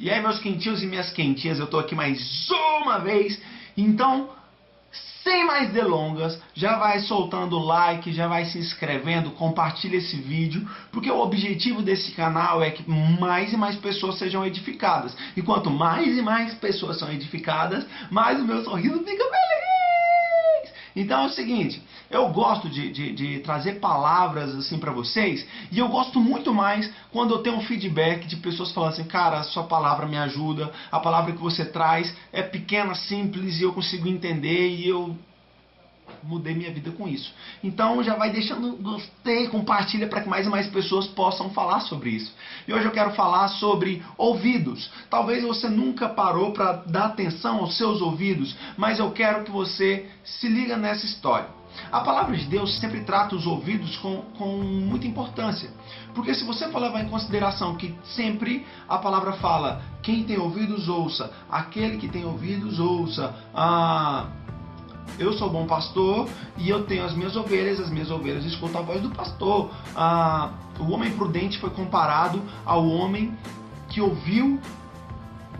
E aí, meus quentinhos e minhas quentinhas, eu tô aqui mais uma vez. Então, sem mais delongas, já vai soltando o like, já vai se inscrevendo, compartilha esse vídeo, porque o objetivo desse canal é que mais e mais pessoas sejam edificadas. E quanto mais e mais pessoas são edificadas, mais o meu sorriso fica feliz. Então é o seguinte, eu gosto de trazer palavras assim para vocês, e eu gosto muito mais quando eu tenho um feedback de pessoas falando assim: cara, a sua palavra me ajuda, a palavra que você traz é pequena, simples, e eu consigo entender, e eu mudei minha vida com isso. Então já vai deixando gostei, compartilha para que mais e mais pessoas possam falar sobre isso. E hoje eu quero falar sobre ouvidos. Talvez você nunca parou para dar atenção aos seus ouvidos, mas eu quero que você se liga nessa história. A palavra de Deus sempre trata os ouvidos com muita importância. Porque se você for levar em consideração que sempre a palavra fala: quem tem ouvidos ouça, aquele que tem ouvidos ouça, eu sou bom pastor e eu tenho as minhas ovelhas escutam a voz do pastor. O homem prudente foi comparado ao homem que ouviu,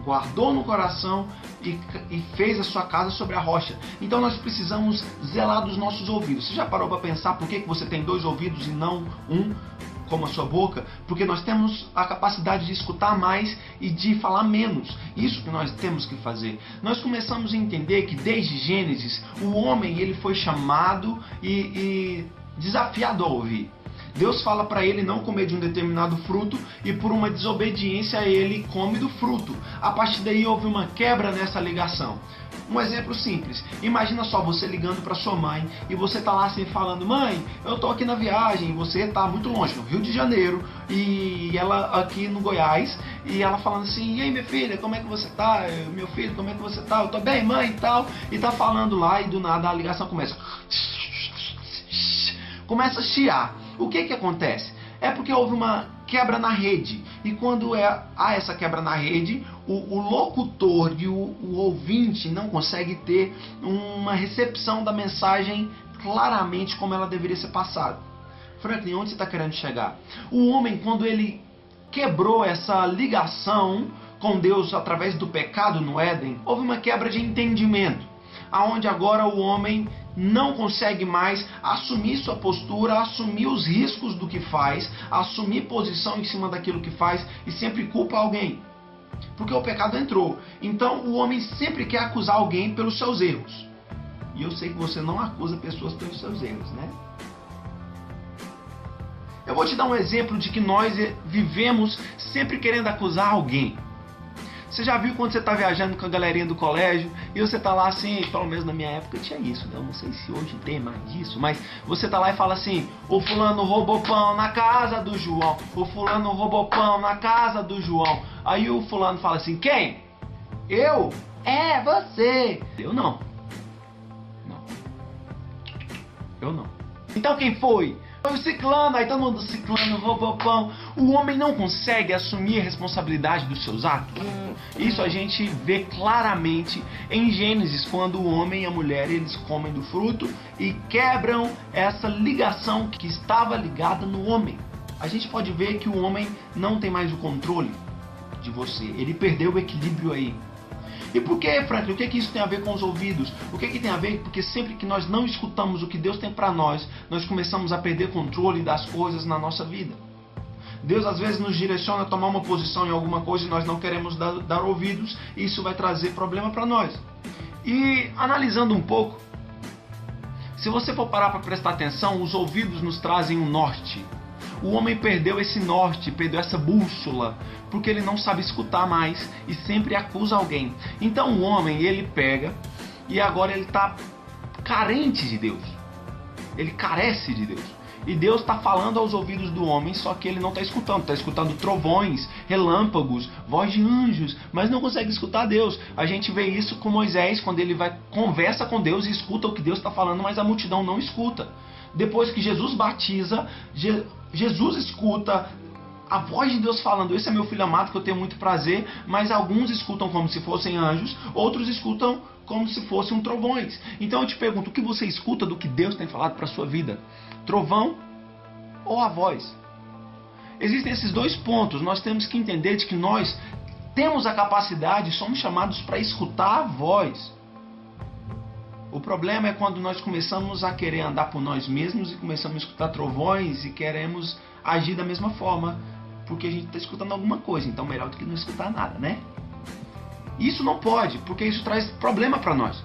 guardou no coração e fez a sua casa sobre a rocha. Então nós precisamos zelar dos nossos ouvidos. Você já parou para pensar por que você tem 2 ouvidos e não um, como a sua boca? Porque nós temos a capacidade de escutar mais e de falar menos. Isso que nós temos que fazer. Nós começamos a entender que desde Gênesis, o homem ele foi chamado e desafiado a ouvir. Deus fala para ele não comer de um determinado fruto, e por uma desobediência ele come do fruto. A partir daí houve uma quebra nessa ligação. Um exemplo simples, imagina só você ligando para sua mãe e você tá lá assim falando: mãe, eu tô aqui na viagem, você tá muito longe, no Rio de Janeiro, e ela aqui no Goiás, e ela falando assim: e aí minha filha, como é que você tá? Meu filho, como é que você tá? Eu tô bem, mãe, e tal, e tá falando lá, e do nada a ligação começa a chiar. O que acontece? É porque houve uma quebra na rede. E quando há essa quebra na rede, o locutor e o ouvinte não consegue ter uma recepção da mensagem claramente como ela deveria ser passada. Franklin, onde você está querendo chegar? O homem, quando ele quebrou essa ligação com Deus através do pecado no Éden, houve uma quebra de entendimento, aonde agora o homem não consegue mais assumir sua postura, assumir os riscos do que faz, assumir posição em cima daquilo que faz, e sempre culpa alguém. Porque o pecado entrou. Então o homem sempre quer acusar alguém pelos seus erros. E eu sei que você não acusa pessoas pelos seus erros, né? Eu vou te dar um exemplo de que nós vivemos sempre querendo acusar alguém. Você já viu quando você está viajando com a galerinha do colégio e você está lá assim, pelo menos na minha época tinha isso, né? Eu não sei se hoje tem mais disso, mas você está lá e fala assim: o fulano roubou pão na casa do João, o fulano roubou pão na casa do João. Aí o fulano fala assim: quem? Eu? É, você. Eu não. Não. Eu não. Então quem foi? Foi o ciclano. Aí todo mundo: ciclano roubou pão. O homem não consegue assumir a responsabilidade dos seus atos. Isso a gente vê claramente em Gênesis, quando o homem e a mulher eles comem do fruto e quebram essa ligação que estava ligada no homem. A gente pode ver que o homem não tem mais o controle de você. Ele perdeu o equilíbrio aí. E por que, Franklin? O que isso tem a ver com os ouvidos? O que tem a ver? Porque sempre que nós não escutamos o que Deus tem para nós, nós começamos a perder controle das coisas na nossa vida. Deus às vezes nos direciona a tomar uma posição em alguma coisa e nós não queremos dar ouvidos, e isso vai trazer problema para nós. E analisando um pouco, se você for parar para prestar atenção, os ouvidos nos trazem um norte. O homem perdeu esse norte, perdeu essa bússola, porque ele não sabe escutar mais e sempre acusa alguém. Então o homem, ele pega e agora ele está carente de Deus. Ele carece de Deus. E Deus está falando aos ouvidos do homem, só que ele não está escutando. Está escutando trovões, relâmpagos, voz de anjos, mas não consegue escutar Deus. A gente vê isso com Moisés, quando ele conversa com Deus e escuta o que Deus está falando, mas a multidão não escuta. Depois que Jesus batiza, Jesus escuta a voz de Deus falando: esse é meu filho amado que eu tenho muito prazer. Mas alguns escutam como se fossem anjos, outros escutam como se fossem trovões. Então eu te pergunto, o que você escuta do que Deus tem falado para a sua vida? Trovão ou a voz? Existem esses dois pontos. Nós temos que entender de que nós temos a capacidade, somos chamados para escutar a voz. O problema é quando nós começamos a querer andar por nós mesmos e começamos a escutar trovões e queremos agir da mesma forma, porque a gente está escutando alguma coisa, então melhor do que não escutar nada, né? Isso não pode, porque isso traz problema para nós.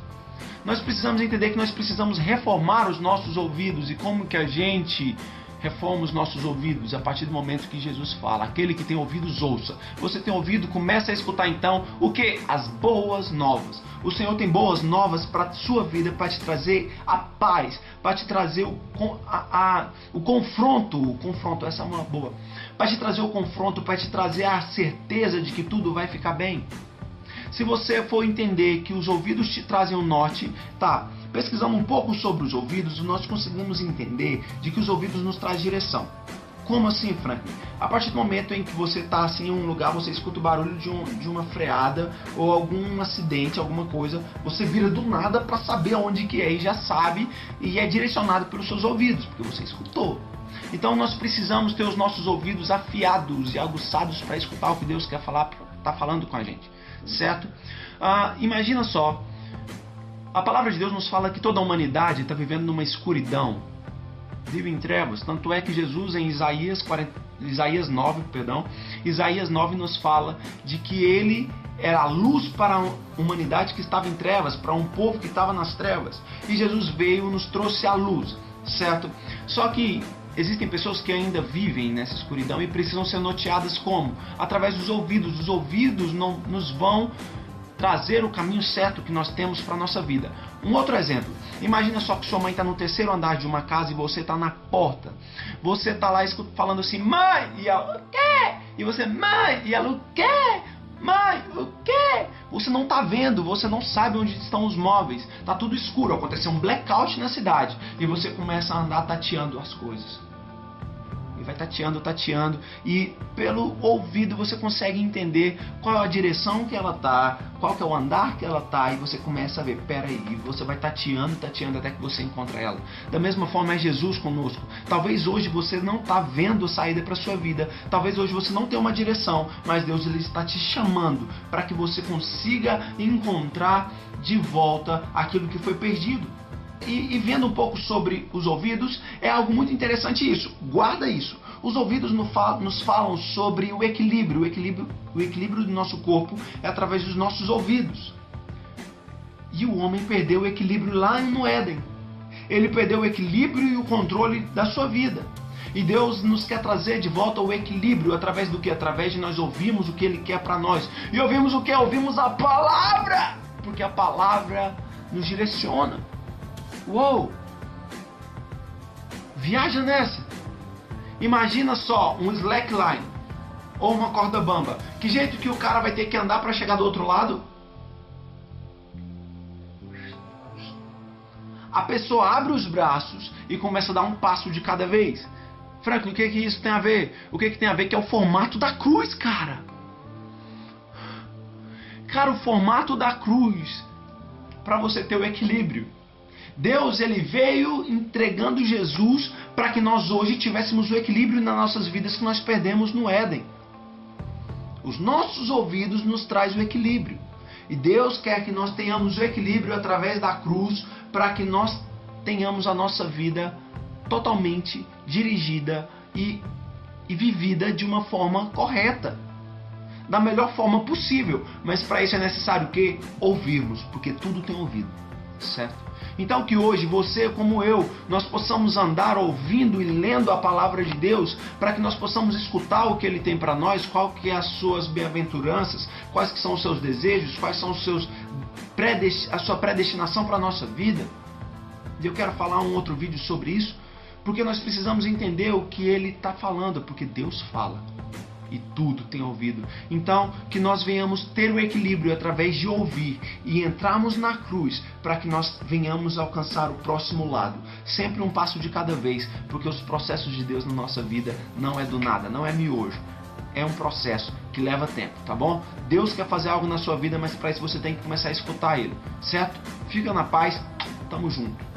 Nós precisamos entender que nós precisamos reformar os nossos ouvidos. E como que a gente reforma os nossos ouvidos? A partir do momento que Jesus fala, aquele que tem ouvidos ouça. Você tem ouvido, começa a escutar então o que? As boas novas. O Senhor tem boas novas para a sua vida, para te trazer a paz, para te trazer o confronto, essa é uma boa. Para te trazer o confronto, para te trazer a certeza de que tudo vai ficar bem. Se você for entender que os ouvidos te trazem o norte, tá, pesquisando um pouco sobre os ouvidos, nós conseguimos entender de que os ouvidos nos trazem direção. Como assim, Franklin? A partir do momento em que você está assim, em um lugar, você escuta o barulho de uma freada ou algum acidente, alguma coisa, você vira do nada para saber onde que é e já sabe e é direcionado pelos seus ouvidos, porque você escutou. Então nós precisamos ter os nossos ouvidos afiados e aguçados para escutar o que Deus quer falar, está falando com a gente. Certo? Imagina só, a palavra de Deus nos fala que toda a humanidade está vivendo numa escuridão, vive em trevas. Tanto é que Jesus em Isaías 9 nos fala de que ele era a luz para a humanidade que estava em trevas, para um povo que estava nas trevas, e Jesus veio e nos trouxe a luz, certo? Só que existem pessoas que ainda vivem nessa escuridão e precisam ser norteadas como? Através dos ouvidos. Os ouvidos não nos vão trazer o caminho certo que nós temos para a nossa vida. Um outro exemplo. Imagina só que sua mãe está no terceiro andar de uma casa e você está na porta. Você está lá falando assim, mãe! E ela, o quê? E você, mãe! E ela, o quê? Mãe, o quê? Você não está vendo, você não sabe onde estão os móveis. Está tudo escuro, aconteceu um blackout na cidade. E você começa a andar tateando as coisas. E vai tateando. E pelo ouvido você consegue entender qual é a direção que ela está, qual que é o andar que ela está. E você começa a ver, peraí, e você vai tateando até que você encontra ela. Da mesma forma é Jesus conosco. Talvez hoje você não está vendo saída para a sua vida. Talvez hoje você não tenha uma direção. Mas Deus ele está te chamando para que você consiga encontrar de volta aquilo que foi perdido. E vendo um pouco sobre os ouvidos, é algo muito interessante isso. Guarda isso. Os ouvidos nos falam sobre o equilíbrio. O equilíbrio do nosso corpo é através dos nossos ouvidos. E o homem perdeu o equilíbrio lá no Éden. Ele perdeu o equilíbrio e o controle da sua vida. E Deus nos quer trazer de volta o equilíbrio através do que? Através de nós ouvirmos o que Ele quer para nós. E ouvimos o que? Ouvimos a palavra! Porque a palavra nos direciona. Uou! Viaja nessa! Imagina só um slackline ou uma corda bamba. Que jeito que o cara vai ter que andar para chegar do outro lado? A pessoa abre os braços e começa a dar um passo de cada vez. Franklin, o que isso tem a ver? O que tem a ver que é o formato da cruz, cara. Cara, o formato da cruz para você ter o equilíbrio. Deus ele veio entregando Jesus para que nós hoje tivéssemos o equilíbrio nas nossas vidas que nós perdemos no Éden. Os nossos ouvidos nos trazem o equilíbrio. E Deus quer que nós tenhamos o equilíbrio através da cruz para que nós tenhamos a nossa vida totalmente dirigida e vivida de uma forma correta. Da melhor forma possível. Mas para isso é necessário que ouvirmos, porque tudo tem ouvido. Certo? Então que hoje você como eu, nós possamos andar ouvindo e lendo a palavra de Deus para que nós possamos escutar o que Ele tem para nós, qual que é as suas bem-aventuranças, quais que são os seus desejos, quais são a sua predestinação para a nossa vida. E eu quero falar um outro vídeo sobre isso, porque nós precisamos entender o que Ele está falando, porque Deus fala. E tudo tem ouvido. Então, que nós venhamos ter o equilíbrio através de ouvir e entrarmos na cruz para que nós venhamos alcançar o próximo lado. Sempre um passo de cada vez, porque os processos de Deus na nossa vida não é do nada, não é miojo. É um processo que leva tempo, tá bom? Deus quer fazer algo na sua vida, mas para isso você tem que começar a escutar Ele, certo? Fica na paz, tamo junto.